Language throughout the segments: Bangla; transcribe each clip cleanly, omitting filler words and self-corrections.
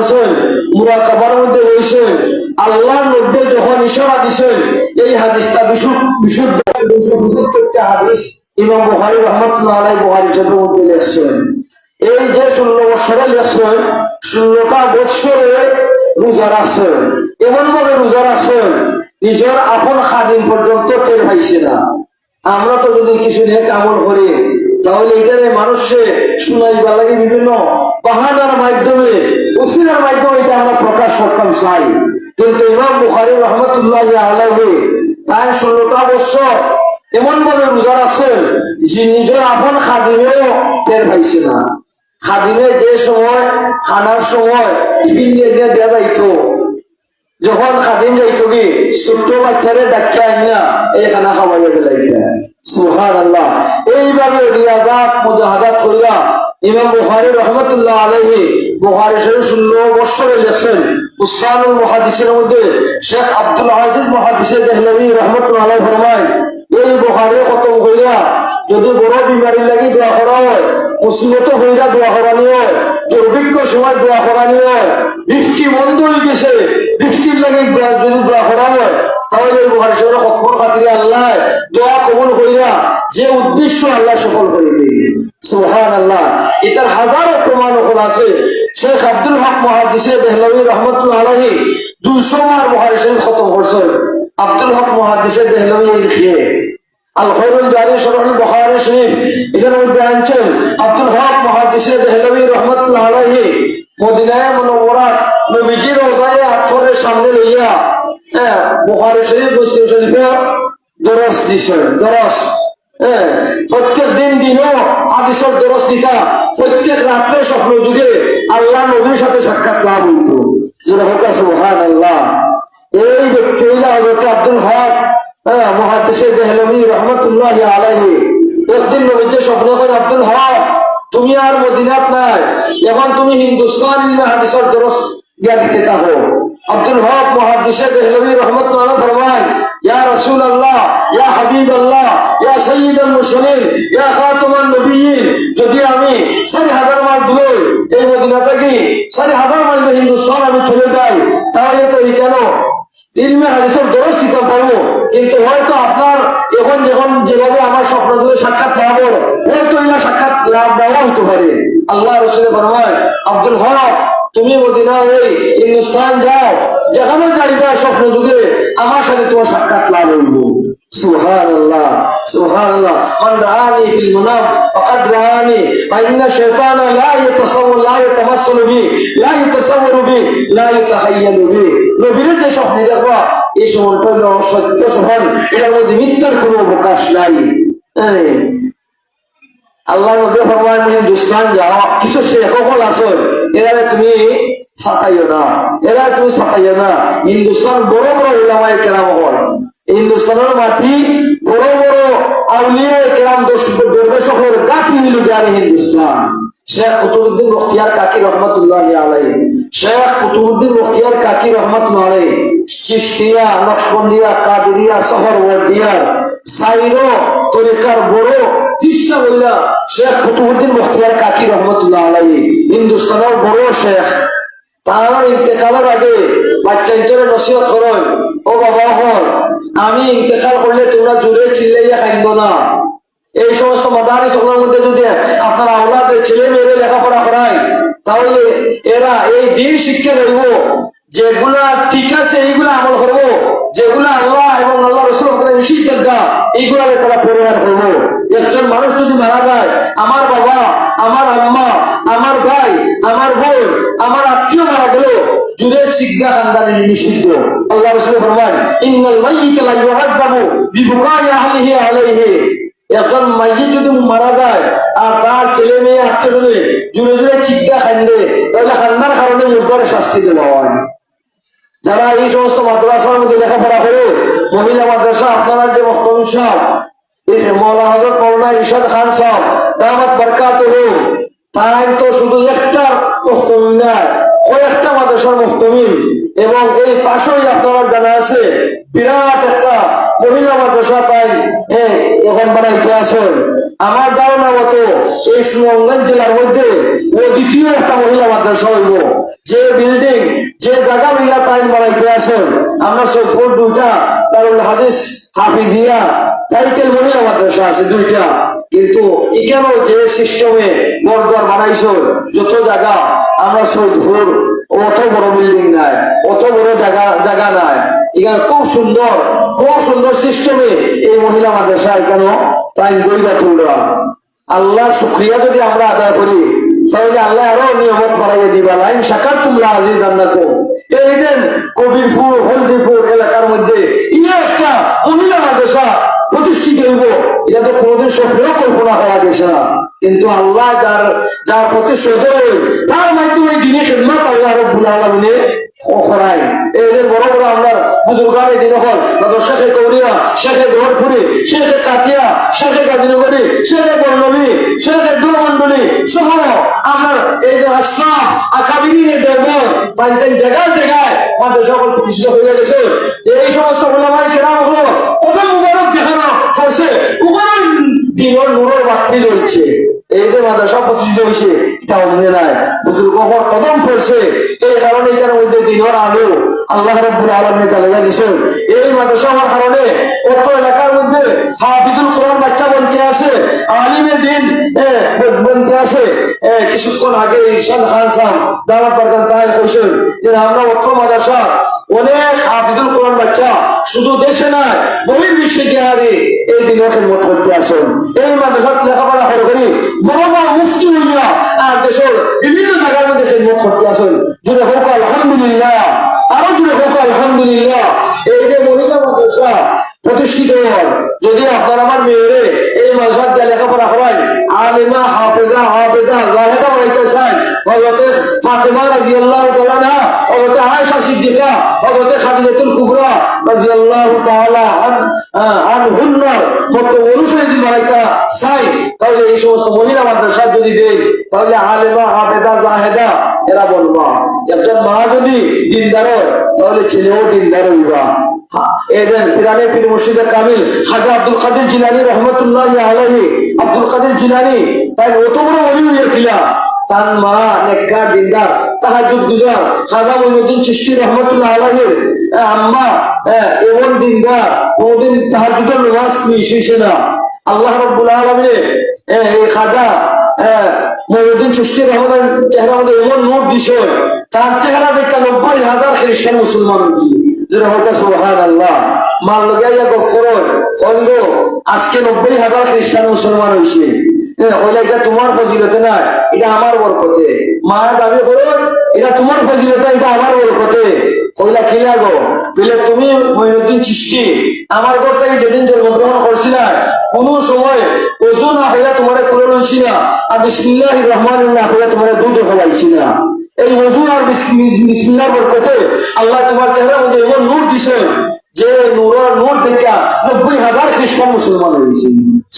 করছেন, মুরাকাবার মধ্যে রয়েছেন, আল্লাহর নবী যখন ইশারা দিছেন, এই হাদিসটা বিশুদ্ধ 275টা হাদিস ইমাম বুখারী রাহমাতুল্লাহ আলাইহি বুখারী শরীফের মধ্যে লিখছেন। এই যে 16 বছরে লিখছেন, 16টা বছরে রোজা রাখছেন, এমন ভাবে রোজা রাখছেন নিজের আপন খাদিম পর্যন্ত টের পাইছে না। আমরা তো যদি কিছু নিয়ে কামল করি তাহলে এটারে মানুষে শুনাইবা লাগে বিভিন্ন বাহানার মাধ্যমে, উসিলার মাধ্যমে এটা আমরা প্রকাশ করতাম চাই। কিন্তু ইমাম বুখারী রাহমাতুল্লাহ আলাইহি তার 16টা বছর এমন ভাবে রোজা রাখছেন যে নিজের আপন খাদিমেও টের পাইছে না। খাদিমে যে সময় খানার সময় টিফিন দিয়ে দেওয়া যাইতো, যখন খাদিম যাইতো কি ছোট্ট বাচ্চারে ডাক্তার না এই খানা খাওয়াইয়া বেলাইতা। সুবহানাল্লাহ। এইভাবে রিয়াদাত মুজাহাদাত কইরা ইমাম বুখারী রাহমাতুল্লাহ আলাইহি বুখারী শরীফ 16 বছরে লেখেন। উস্তাদুল মুহাদ্দিসের মধ্যে শেখ আব্দুল আজিজ মুহাদ্দিসে দেহলভী রাহমাতুল্লাহ আলাইহি ফরমায়, এই বুখারী খতম কইরা যদি বড় বিমারি লাগি দোয়া করা হয়, মুসিবত হইরা দোয়া করানি হয়, দুর্ভিক্ষ সময় দোয়া করানি হয়, বৃষ্টি বন্ধ হয়ে গেছে বৃষ্টির লাগে যদি দোয়া করা হয়, তাহলে এই বুখারী শরীফ খতমের খাতিরে আল্লাহ দোয়া কবুল কইরা যে উদ্দেশ্য আল্লাহ সফল করে দেয়। সুবহানাল্লাহ। এটার হাজারো প্রমাণ আছে। শেখ আব্দুল হক মুহাদ্দিসে দেহলভী রাহমাতুল্লাহ আলাইহি 200 বার বুখারী শরীফ খতম করছেন। আব্দুল হক মুহাদ্দিসে দেহলভী লিখে আল খায়রুল জারি শরহুল বুখারী শরীফ এটার মধ্যে আনছেন আব্দুল হক মুহাদ্দিসে দেহলভী রাহমাতুল্লাহ আলাইহি মদিনায়ে মুনাওয়ারাত নবীজির রওজায়ে আতহরের সামনে লইয়া বুখারী শরীফ মুসলিম শরীফের দরস দিছেন। দরস প্রত্যেক দিনও হাদিসের দরস দিতা, প্রত্যেক রাত্রে স্বপ্ন যুগে আল্লাহ নবীর সাথে সাক্ষাৎ লাভ হইত। সুবহানাল্লাহ। এই ব্যক্তি হইল হযরত আব্দুল হক মুহাদ্দিসে দেহলভী রাহমাতুল্লাহ আলাইহি। একদিন নবীজি স্বপ্ন করে, আব্দুল হক তুমি আর মদিনাত নাই, এখন তুমি হিন্দুস্তান ইলমে হাদিসের দরস দিয়া দিতে থাকো। আব্দুল হক মুহাদ্দিসে দেহলভী রাহমাতুল্লাহ আলাইহি ফরমায়, ইয়া রাসূলুল্লাহ, ইয়া হাবিবাল্লাহ, ইয়া সাইয়্যিদুল মুরসালিন, ইয়া খাতামুন নবিয়্যিন, যদি আমি 4000 মাইল দূরে এই মদিনা থেকে 4000 মাইল হিন্দুস্তান আমি চলে যাই, তাহলে তো এই কেন ইলমে হাদিসের দরস দিতে পারবো, কিন্তু হয়তো আপনার এখন যখন যেভাবে আমার স্বপ্ন যুগে সাক্ষাৎ লাভ হলো, হয়তো ইলা সাক্ষাৎ লাভ দেওয়া হতে পারে। আল্লাহ রাসূল ফরমায়, আব্দুল হক তুমি মদিনা হয়ে হিন্দুস্তান যাও, যেখানে যাইবা স্বপ্ন যুগে আমার সাথে তোমার সাক্ষাৎ লাভ হইব। সুবহানাল্লাহ। সুবহানাল্লাহ। মান রাআনি ফিল মানাম ফাকাদ রাআনি ফা ইন্না শাইতানা লা ইয়াতাসাওয়ার লা ইয়াতামাসসালু বি লা ইয়াতাসাওয়ারু বি লা ইয়াতাহায়্যালু বি। নবীর যে স্বপ্ন দেখবা এই স্বপ্নটা হলো সত্য স্বপ্ন, এর মধ্যে মিথ্যার কোনো অবকাশ নাই। আল্লাহ নবী ফরমান, হিন্দুস্তান যাও, কিছু শেখ হল আসল, এরা তুমি সাতাইও না, এরা তুমি সাতাইও না। হিন্দুস্তান বড় বড় উলামায়ে কেরাম হল, হিন্দুস্তানের মাটি বড় বড় আউলিয়া কেরাম দরবেশ হল, গাঁথি হইল জানি হিন্দুস্তান। শেখ কুতুবউদ্দিন বখতিয়ার কাকি রহমাতুল্লাহ আলাইহি, শেখ কুতুবউদ্দিন বখতিয়ার কাকি রহমাতুল্লাহ আলাইহি চিশতিয়া, নকশবন্দিয়া, কাদেরিয়া, সোহরওয়ার্দিয়া সাইরো তরিকার বড় শিষ্য বললা শেখ কুতুবউদ্দিন বখতিয়ার কাকি রহমাতুল্লাহ আলাইহি, হিন্দুস্তানের বড় শেখ। তার ইন্তেকালের আগে বাচ্চা ইন্তরে নসিহত করেন, ও বাবা হল আমি ইন্তেকাল করলে তোমরা জুড়ে চিল্লাইয়া খাইব না। এই সমস্ত মাদারিসগুলোর মধ্যে যদি আপনার আওলাদের ছেলে মেয়েদের লেখাপড়া করায়, তাহলে এরা এই দিন শিক্ষা দেব, যেগুলা ঠিক আছে এইগুলা আমল করবো, যেগুলা আল্লাহ এবং আল্লাহ রাসূল নিষিদ্ধ এইগুলা তারা পরিহার করবো। একজন মানুষ যদি মারা যায়, আমার বাবা, আমার আম্মা, আমার ভাই, আমার বোন, আমার আত্মীয় মারা গেল, জুড়ে শিক্ষা খানদানি নিষিদ্ধ। আল্লাহ রাসূল ফরমান, ইন্নাল মাইয়িতা লা ইউআযাবু বিবুকাই আহলিহি আলাইহি। একজন মাইয়িত যদি মারা যায় আর তার ছেলে মেয়ে আত্মীয় জুড়ে জুড়ে শিক্ষা খান্দে, তাহলে খান্দার কারণে মুর্দারে শাস্তি দেওয়া হয়। যারা এই সমস্ত মাদ্রাসার মধ্যে লেখাপড়া করে, মহিলা মাদ্রাসা, আপনারা যে মুহতামিম সাহেব, এই মাওলানা হযরত মাওলানা ইরশাদ খান সাহেব দামাত বারাকাতুহু, তাই তো শুধু একটা মুহতামিম না, কয়েকটা মাদ্রাসার মুহতামিম, এবং এই পাশেই আপনারা জানা আছে বিরাট একটা মহিলা মাদ্রাসা তাই এখন বানাইতে আসেন। আমার ধারণা মতো এই সুনামগঞ্জ জেলার মধ্যে ও দ্বিতীয় একটা মহিলা মাদ্রাসা হইব। যে বিল্ডিং যে জায়গা লইয়া তাই বানাইতে আসেন, আমরা সৈয়দপুর দুইটা দারুল হাদিস হাফিজিয়া টাইটেল মহিলা মাদ্রাসা আছে দুইটা, কিন্তু এখানেও যে সিস্টেমে বরদুয়ার বানাইছ যত জায়গা, আমরা সৈয়দপুর অত বড় বিল্ডিং নাই, অত বড় জায়গা নাই, এখানে খুব সুন্দর সিস্টেমে এই মহিলা মাদ্রাসা এখানে তাই গইরা তুলরা। আল্লাহ শুকরিয়া যদি আমরা আদায় করি তাহলে আল্লাহ আরো নিয়ামত বাড়াইয়া দিবা। লাইন শাকার তোমরা আজিজ আন্নাকুম। এই দেন কবিরপুর হলদিপুর এলাকার মধ্যে ইয়ে একটা মহিলা মাদ্রাসা প্রতিষ্ঠিত হইব, এটা তো কোনোদিন স্বপ্নেও কল্পনা করা গেছে না। কিন্তু আল্লাহ যার প্রতি সদয় তার মাধ্যমে দিনে খেদমত আল্লাহ রাব্বুল আলামিনে করায়। এই যে বড় বড় আমরা বুজুর্গান এই দিন হল শেখে কৌরিয়া, শেখে গড়পুরি, শেখে কাতিয়া, শেখে গাজীনগরী, শেখে বর্ণবী, শেখে দুরমন্ডলী সহ আমার এই যে আসলাম আকাবিরিনে দেবন পাইতেন জায়গায় জায়গায় আমাদের সকল প্রতিষ্ঠিত হয়ে গেছে। এই সমস্ত ওলামায়ে কেরাম হলো কদম মুবারক যেখানে ফসে ওখানে দিনের নূরের বাতি জ্বলছে। এই যে মাদ্রাসা প্রতিষ্ঠিত হয়েছে এটা অন্য নাই, বুজুর্গ কদম ফসে, এই কারণে এটার মধ্যে দিনের আলো আল্লাহ রাব্বুল আলামিন জ্বালিয়ে দিয়েছেন। এই মাদ্রাসা হওয়ার কারণে অত এলাকার মধ্যে হাফিজুল কোরআন বাচ্চা বনতে আছে, আলিমে দিন বনতে আছে। কিছুক্ষণ আগে ইরশাদ খান সাহেব দাওয়াত বারকাত তাই কইছেন যে আমরা অত মাদ্রাসা অনেক হাফিজুল কোরআন বাচ্চা শুধু দেশে নয় বহির্বিশ্বে গিয়ে এই দিনের খেদমত করতে আসেন। এই মাদ্রাসাত লেখাপড়া করে করি বড় বড় মুফতি হইয়া আর দেশের বিভিন্ন জায়গার মধ্যে খেদমত করতে আসেন। জুড়ে হোক আলহামদুলিল্লাহ, আরো জুড়ে হোক আলহামদুলিল্লাহ। এই যে মহিলা মাদ্রাসা প্রতিষ্ঠিত হন, যদি আপনার আমার মেয়েরে এই মাদ্রাসাত দিয়ে লেখাপড়া করায় আলিমা হাফেজা হাফেজা জাহেদা হইতে চান, হযরতে ফাতেমা রাদিয়াল্লাহু তাআলা আনহা, হযরতে আয়েশা সিদ্দিকা, হযরতে খাদিজাতুল কুবরা রাদিয়াল্লাহু তাআলা আনহুন্নার মতো অনুসারী যদি বানাইতে চাই, তাহলে এই সমস্ত মহিলা মাদ্রাসা যদি দেন তাহলে আলিমা হাফেজা জাহেদা এরা বলবা। একজন মা যদি দিনদার হয় তাহলে ছেলেও দিনদার হইবা। এদেন পিরানে পীর মুর্শিদে কামিল খাজা আব্দুল কাদের জিলানী রহমতুল্লাহি আলাইহি, আব্দুল কাদের জিলানী তাই অত বড় ওলি হইয়া খিলা, তার মা নেককার দিনদার তাহাজ্জুদ গুজার খাজা মঈনুদ্দিন চিশতি রহমতুল্লাহ আলাইহি আম্মা এমন দিনদার কোনদিন তাহাজ্জুদের নামাজ মিশে না। আল্লাহ রাব্বুল আলামিন এই খাজা মঈনুদ্দিন চিশতি রহমতুল্লাহ চেহারা মধ্যে এমন নূর দিছে, তার চেহারা দেখে 90,000 খ্রিস্টান মুসলমান হয়েছে। সুবহানাল্লাহ। মার লগাইয়া গফরত হইলো আজকে 90,000 খ্রিস্টান মুসলমান হয়েছে। হইলে এটা তোমার ফজিলতে না, এটা আমার বরকতে। মা দাবি করুন এটা তোমার ফজিলতে, এটা আমার বরকতে। হইলা খিলা গো বলে তুমি মঈনুদ্দিন চিশতি আমার ঘর থেকে যেদিন জন্মগ্রহণ করছিলা কোন সময় ওযু না হইলা তোমার কোলে লইছি না, আর বিসমিল্লাহির রহমানির রহিম না হইলা তোমার দুধ খাওয়াইছি না। এই ওযু আর বিসমিল্লাহর বরকতে আল্লাহ তোমার চেহারার মধ্যে এমন নূর দিছেন যে নূর দেখা 90,000 খ্রিস্টান মুসলমান হয়েছে।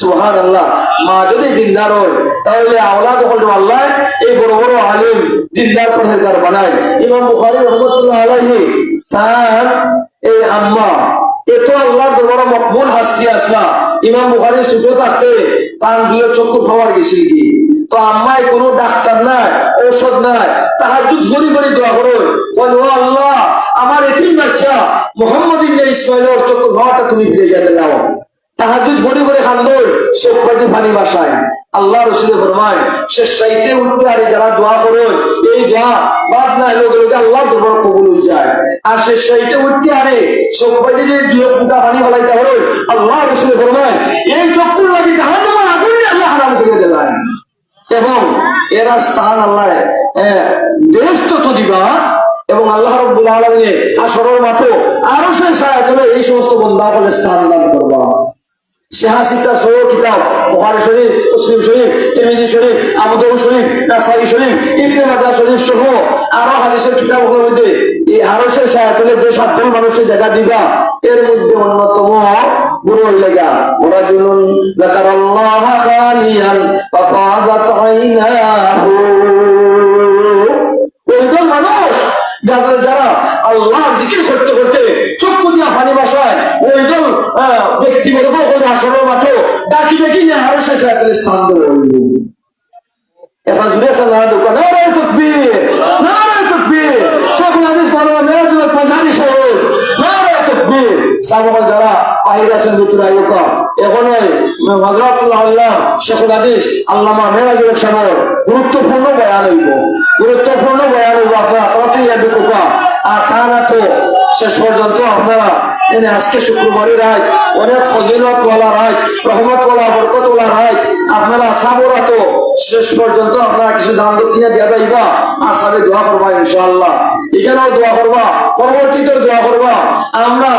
সুবহানাল্লাহ। মা যদি দিনদার হয় তাহলে আওলাদ হলো আল্লাহ এই বড় বড় আলিম দিনদার পরহেজগার বানায়। ইমাম বুখারী রাহমাতুল্লাহ আলাইহি তার এই আম্মা এত আল্লাহর দরবারে মকবুল হাস্তি আসলা। ইমাম বুখারী ছোট থাকতে তার দুই চক্ষু খাওয়ার গেছিল কি, তো আম্মায় কোনো ডাক্তার নাই ঔষধ নাই, তাহাজ্জুদ ভরি ভরি দোয়া করো, বলে ও আল্লাহ আমার এতিম বাচ্চা মুহাম্মদ ইবনে ইসমাঈলের চক্ষু খাওয়াটা তুমি ফিরে দাও। তাহাজ্জুদ ভরি ভরি খান্দোয় চোখ পানি পানি বাসায়। আল্লাহ রাসূল ফরমায় শেষ রাতে উঠতে আর যারা দোয়া করে এই দোয়া বাদ না হলে লোকে আল্লাহর দরবারে কবুল হয়ে যায়। আর শেষ রাতে উঠতে আরে চোখ পানি দিয়ে দুই ফোঁটা পানি বলাইতে হবে, আল্লাহ রাসূল ফরমায় এই চক্ষুর লাগি জাহান্নামের আগুন আল্লাহ হারাম করে দিলেন। এবং এরা স্থান আল্লাহ বেহেশত তো দিবা, এবং আল্লাহ রাব্বুল আলামিন হাশরের মাঠে আরশের ছায়াতলে এই সমস্ত বান্দাদের স্থান দান করবা। সিহাসিতা সহ কিতাব বুখারী শরীফ, মুসলিম শরীফ, তিরমিজি শরীফ, আবু দাউদ শরীফ, নাসাই শরীফ, ইবনে মাজাহ শরীফ সহ আরো হাদিসের কিতাবগুলোর মধ্যে এই আরশের ছায়াতলে যে সাতজন মানুষের জায়গা দিবা এর মধ্যে অন্যতম গুরু লেগা রাজুলুন যাকারাল্লাহ খালিয়ান ফাফাদাত আইনাহু। ওইজন মানুষ যারা আল্লাহর জিকির করতে করতে চক্ষু দিয়া পানি বাসায় ওই দল ব্যক্তিবর্গ হলে আসরের মাঠে ডাকি ডাকি নিয়ে আরো শেষে স্থান দেবে এখন জুড়ে একটা না দোকান নারায় তাকবীর নারায় তাকবীর সকল হাদিস মাওলানা মেরাজুল পাঞ্জাবি সাহেব নারায় তাকবীর সাহাবা যারা বাহির আছেন ভিতরে আয়োকা এখন ওই হযরতুল্লাহ আল্লাহ সকল হাদিস আল্লামা মেরাজুল সাহেব গুরুত্বপূর্ণ বয়ান হইব আপনারা তাড়াতাড়ি আসবে কোকা আর তা না তো শেষ পর্যন্ত আপনারা আজকে শুক্রবারের রাত অনেক ফজিলত ওয়ালা রাত রহমত ওয়ালা বরকত ওয়ালা রাত আপনারা সাবরা তো শেষ পর্যন্ত আপনারা কিছু দান দক্ষিণা দিয়া যাইবা আর সাথে দোয়া করবা ইনশাআল্লাহ এখানেও দোয়া করবা পরবর্তীতেও দোয়া করবা আমরা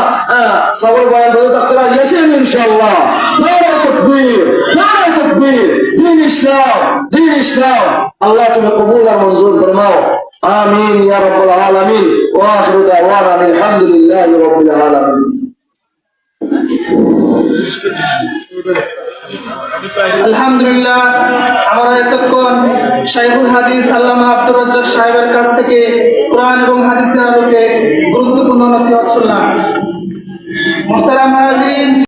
সবর বয়ান ধরে থাকতে রাজিয়েছেন ইনশাআল্লাহ নারায়ে তাকবীর নারায়ে তাকবীর দ্বীন ইসলাম আল্লাহ তুমি কবুল আর মঞ্জুর ফরমাও আমিন ইয়া রাব্বাল আলামিন ওয়া আখিরু দাওয়ানা আলহামদুলিল্লাহি রাব্বিল আলামিন আলহামদুলিল্লাহ আমরা এতক্ষণ শাইখুল হাদিস আল্লামা আব্দুর রাজ্জাক সাহেবের কাছ থেকে কোরআন এবং হাদিসের আলোকে গুরুত্বপূর্ণ নসিহত শুনলাম। মুহতারাম